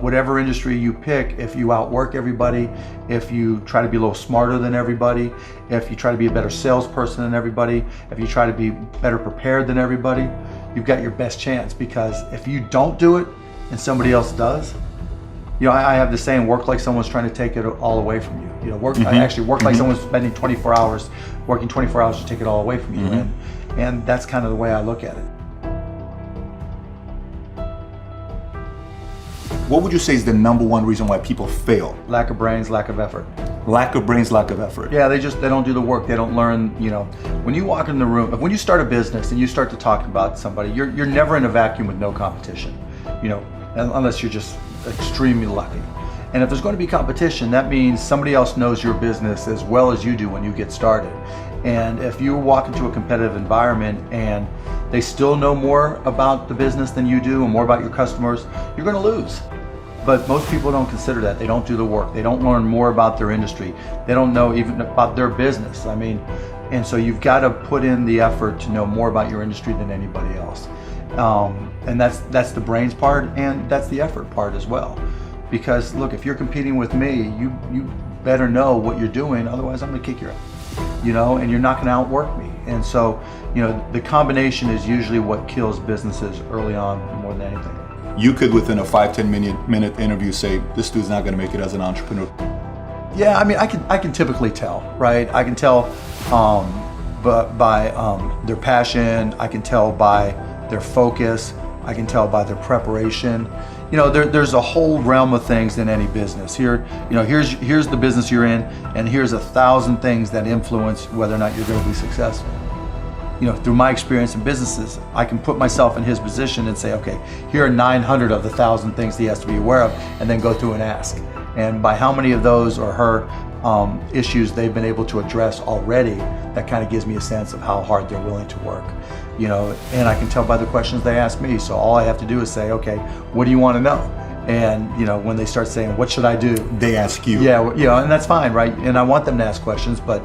whatever industry you pick, if you outwork everybody, if you try to be a little smarter than everybody, if you try to be a better salesperson than everybody, if you try to be better prepared than everybody, you've got your best chance. Because if you don't do it and somebody else does, I have the saying, work like someone's trying to take it all away from you. I actually work like someone's spending 24 hours, working 24 hours to take it all away from you. And that's kind of the way I look at it. What would you say is the number one reason why people fail? Lack of brains, lack of effort. Lack of brains, lack of effort. Yeah, they don't do the work. They don't learn. When you walk in the room, when you start a business and you start to talk about somebody, you're never in a vacuum with no competition. Unless you're just extremely lucky. And if there's going to be competition, that means somebody else knows your business as well as you do when you get started. And if you walk into a competitive environment and they still know more about the business than you do and more about your customers, you're going to lose. But most people don't consider that. They don't do the work. They don't learn more about their industry. They don't know even about their business. And so you've got to put in the effort to know more about your industry than anybody else. And that's the brains part, and that's the effort part as well. Because look, if you're competing with me, you better know what you're doing, otherwise I'm gonna kick your ass, and you're not gonna outwork me. And so, the combination is usually what kills businesses early on more than anything. You could, within a 5-10 minute interview, say, this dude's not gonna make it as an entrepreneur. Yeah, I can typically tell, right? I can tell by their passion, I can tell by their focus, I can tell by their preparation. There's a whole realm of things in any business. Here's the business you're in, and here's 1,000 things that influence whether or not you're going to be successful. Through my experience in businesses, I can put myself in his position and say, okay, here are 900 of the 1,000 things he has to be aware of, and then go through and ask. And by how many of those or her issues they've been able to address already, that kind of gives me a sense of how hard they're willing to work. And I can tell by the questions they ask me. So all I have to do is say, okay, what do you want to know? And when they start saying, what should I do? They ask you. Yeah, and that's fine, right? And I want them to ask questions, but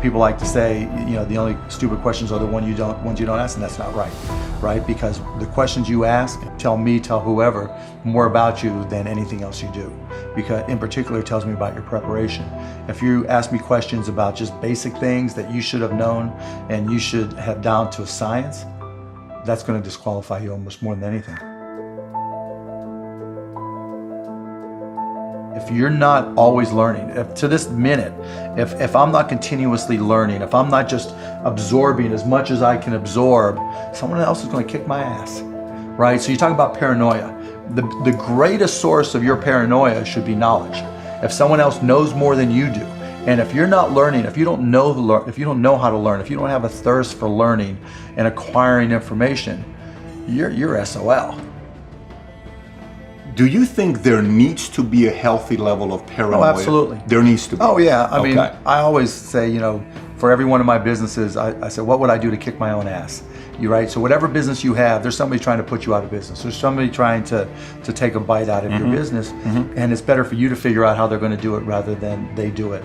people like to say, the only stupid questions are the ones you don't ask, and that's not right? Because the questions you ask tell whoever more about you than anything else you do. Because in particular, it tells me about your preparation. If you ask me questions about just basic things that you should have known and you should have down to a science, that's going to disqualify you almost more than anything. If you're not always learning, to this minute, if I'm not continuously learning, if I'm not just absorbing as much as I can absorb, someone else is going to kick my ass, right? So you talk about paranoia. The greatest source of your paranoia should be knowledge. If someone else knows more than you do, and if you're not learning, if you don't know how to learn, if you don't have a thirst for learning and acquiring information, you're SOL. Do you think there needs to be a healthy level of paranoia? Oh, absolutely. There needs to be. Oh, yeah. I mean, I always say, for every one of my businesses, I say, what would I do to kick my own ass? You're right. So whatever business you have, there's somebody trying to put you out of business. There's somebody trying to take a bite out of your business. And it's better for you to figure out how they're going to do it rather than they do it.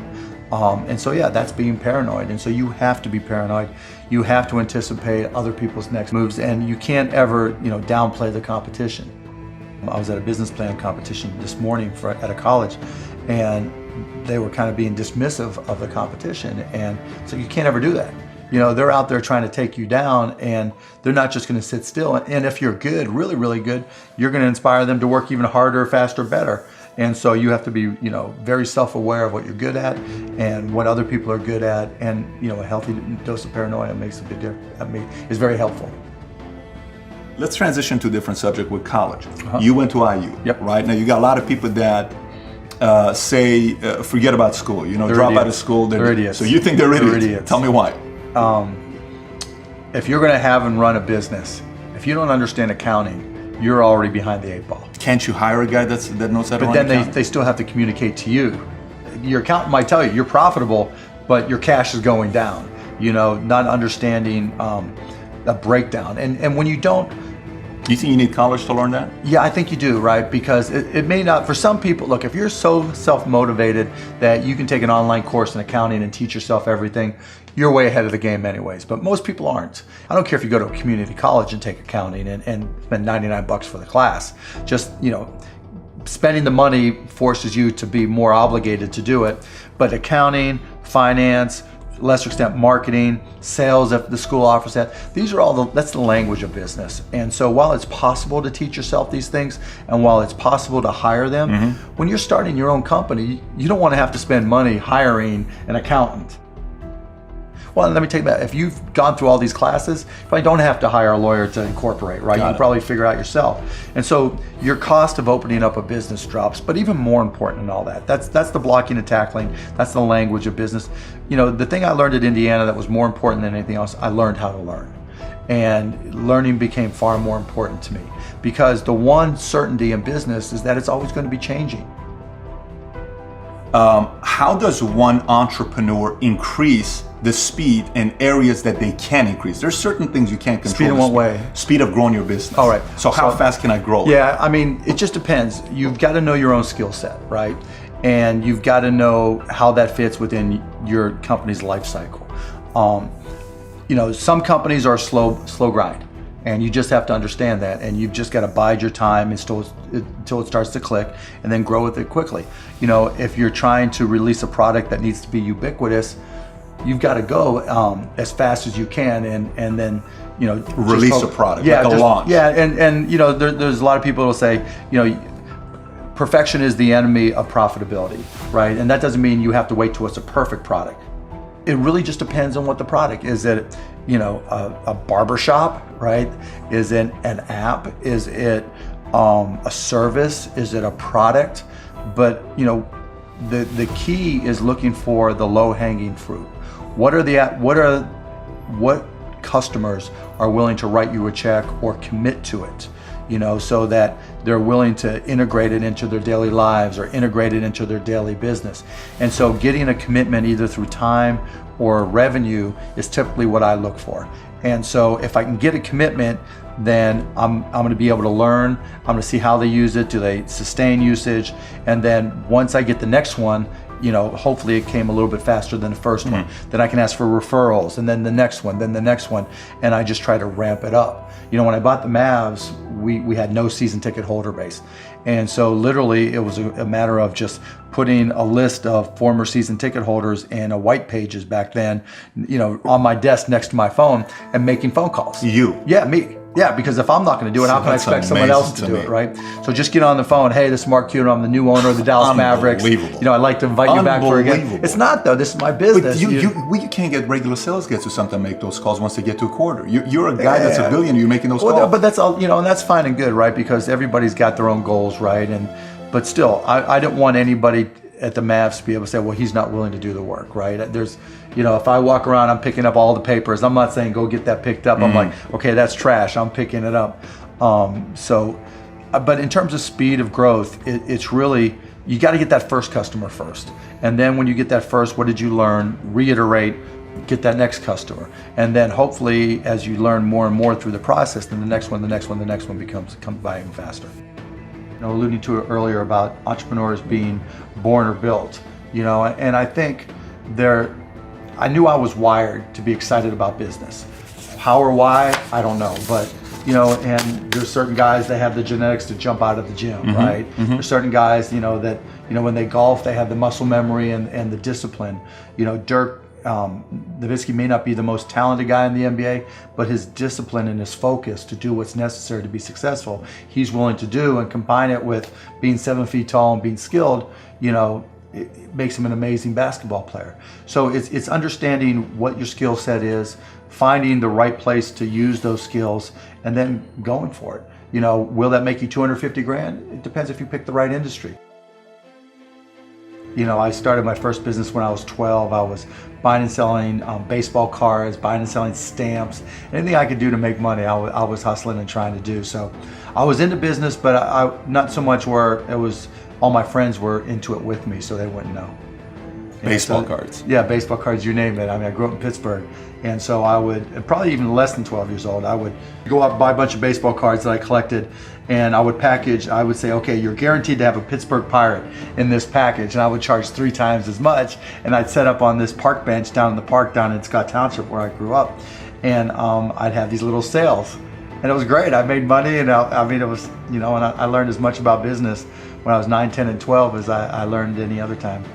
And so, yeah, that's being paranoid. And so you have to be paranoid. You have to anticipate other people's next moves, and you can't ever, downplay the competition. I was at a business plan competition this morning at a college, and they were kind of being dismissive of the competition. And so you can't ever do that. They're out there trying to take you down, and they're not just going to sit still. And if you're good, really, really good, you're going to inspire them to work even harder, faster, better. And so you have to be, very self-aware of what you're good at and what other people are good at. And, a healthy dose of paranoia makes a big difference. Is very helpful. Let's transition to a different subject with college. You went to IU, Yep. right? Now you got a lot of people that say, forget about school, They're drop idiots. out of school. They're idiots. So you think they're idiots? They're idiots. Tell me why. If you're going to have and run a business, if you don't understand accounting, you're already behind the 8 ball. Can't you hire a guy that knows how to But run then accounting? they still have to communicate to you. Your accountant might tell you you're profitable, but your cash is going down. Not understanding a breakdown. And when you don't, You think you need college to learn that? yeah, I think you do, right? Because it may not, for some people, look, if you're so self-motivated that you can take an online course in accounting and teach yourself everything, you're way ahead of the game anyways. But most people aren't. I don't care if you go to a community college and take accounting and spend $99 for the class. Just, spending the money forces you to be more obligated to do it. But accounting, finance, lesser extent marketing, sales if the school offers that, these are all that's the language of business. And so while it's possible to teach yourself these things, and while it's possible to hire them, when you're starting your own company, you don't want to have to spend money hiring an accountant. Well, let me take that. If you've gone through all these classes, you probably don't have to hire a lawyer to incorporate, right? You can probably figure out yourself. And so your cost of opening up a business drops. But even more important than all that, that's the blocking and tackling. That's the language of business. You know, the thing I learned at Indiana that was more important than anything else, I learned how to learn. And learning became far more important to me, because the one certainty in business is that it's always going to be changing. How does one entrepreneur increase the speed in areas that they can increase? There's certain things you can't control. Speed in what way? Speed of growing your business. All right. So how fast can I grow it? Yeah, I mean, it just depends. You've got to know your own skill set, right? And you've got to know how that fits within your company's life cycle. You know, some companies are slow grind. And you just have to understand that, and you've just got to bide your time until it starts to click, and then grow with it quickly. You know, if you're trying to release a product that needs to be ubiquitous, you've got to go as fast as you can, and then, you know, release a product, yeah, like a launch. Yeah, and you know, there's a lot of people who will say, you know, perfection is the enemy of profitability, right? And that doesn't mean you have to wait till it's a perfect product. It really just depends on what the product is. It, you know, a barbershop, right? Is it an app? Is it a service? Is it a product? But, you know, the key is looking for the low-hanging fruit. What customers are willing to write you a check or commit to it? You know, so that they're willing to integrate it into their daily lives or integrate it into their daily business. And so getting a commitment either through time or revenue is typically what I look for. And so if I can get a commitment, then I'm going to be able to learn. I'm going to see how they use it. Do they sustain usage? And then once I get the next one, you know, hopefully it came a little bit faster than the first one. Then I can ask for referrals, and then the next one, then the next one, and I just try to ramp it up. You know, when I bought the Mavs, we had no season ticket holder base. And so literally it was a matter of just putting a list of former season ticket holders in a white pages back then, you know, on my desk next to my phone, and making phone calls. You? Yeah, me. Yeah, because if I'm not going to do it, how can I expect someone else to do it, right? So just get on the phone. Hey, this is Mark Cuban. I'm the new owner of the Dallas Mavericks. You know, I'd like to invite you back for a game. It's not, though. This is my business. But you can't get regular sales guys or something to make those calls once they get to a quarter. You're a guy that's a billionaire. You're making those calls. But that's all, you know, and that's fine and good, right? Because everybody's got their own goals, right? But still, I didn't want anybody at the Mavs to be able to say, well, he's not willing to do the work, right? There's, you know, if I walk around, I'm picking up all the papers. I'm not saying go get that picked up. I'm like, okay, that's trash. I'm picking it up. But in terms of speed of growth, it's really, you got to get that first customer first. And then when you get that first, what did you learn? Reiterate, get that next customer. And then hopefully as you learn more and more through the process, then the next one comes by even faster. You know, alluding to it earlier about entrepreneurs being born or built, you know, and I think I knew I was wired to be excited about business. How or why, I don't know, but you know, and there's certain guys that have the genetics to jump out of the gym, right? There's certain guys, you know, that, you know, when they golf, they have the muscle memory and the discipline. You know, Dirk Nowitzki may not be the most talented guy in the NBA, but his discipline and his focus to do what's necessary to be successful, he's willing to do, and combine it with being 7 feet tall and being skilled, you know, it makes him an amazing basketball player. So it's understanding what your skill set is, finding the right place to use those skills, and then going for it. You know, will that make you 250 grand? It depends if you pick the right industry. You know, I started my first business when I was 12. I was buying and selling baseball cards, buying and selling stamps. Anything I could do to make money, I was hustling and trying to do. So I was into business, but I not so much where it was all my friends were into it with me, so they wouldn't know. Baseball cards. Yeah, baseball cards, you name it. I mean, I grew up in Pittsburgh. And so I would, probably even less than 12 years old, I would go out and buy a bunch of baseball cards that I collected, and I would package, I would say, okay, you're guaranteed to have a Pittsburgh Pirate in this package, and I would charge 3 times as much, and I'd set up on this park bench down in the park down in Scott Township where I grew up, and I'd have these little sales. and it was great. I made money, and I mean, it was, you know, and I learned as much about business when I was 9, 10, and 12 as I learned any other time.